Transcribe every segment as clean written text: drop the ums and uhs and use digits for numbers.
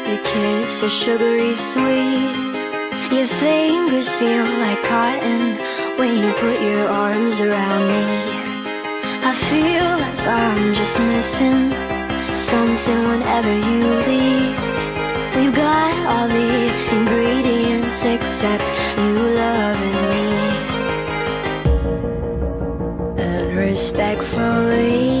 Your kiss is sugary sweet. Your fingers feel like cotton when you put your arms around me. I feel like I'm just missing something whenever you leave. We've got all the ingredients except you loving me. And respectfully,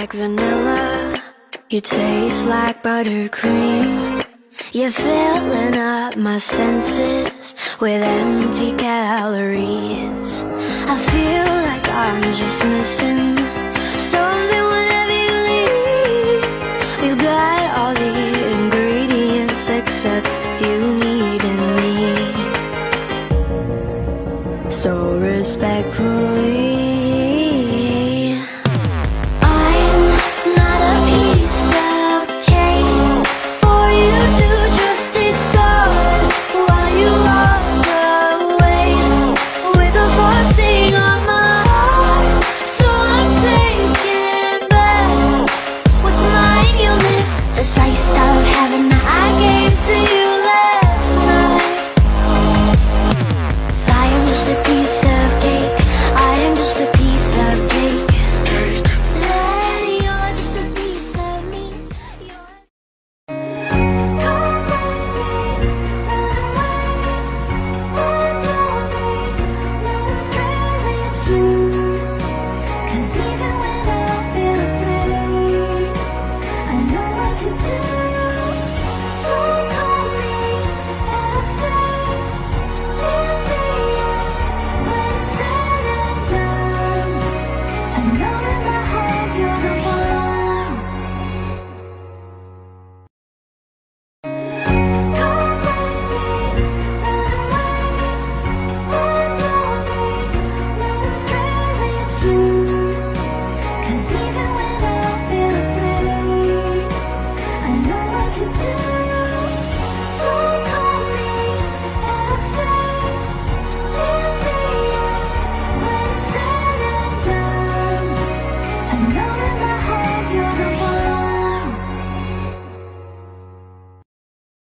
like vanilla, you taste like buttercream. You're filling up my senses with empty calories. I feel like I'm just missing something whenever you leave. We've got all the ingredients except you needing me. So respectfully, even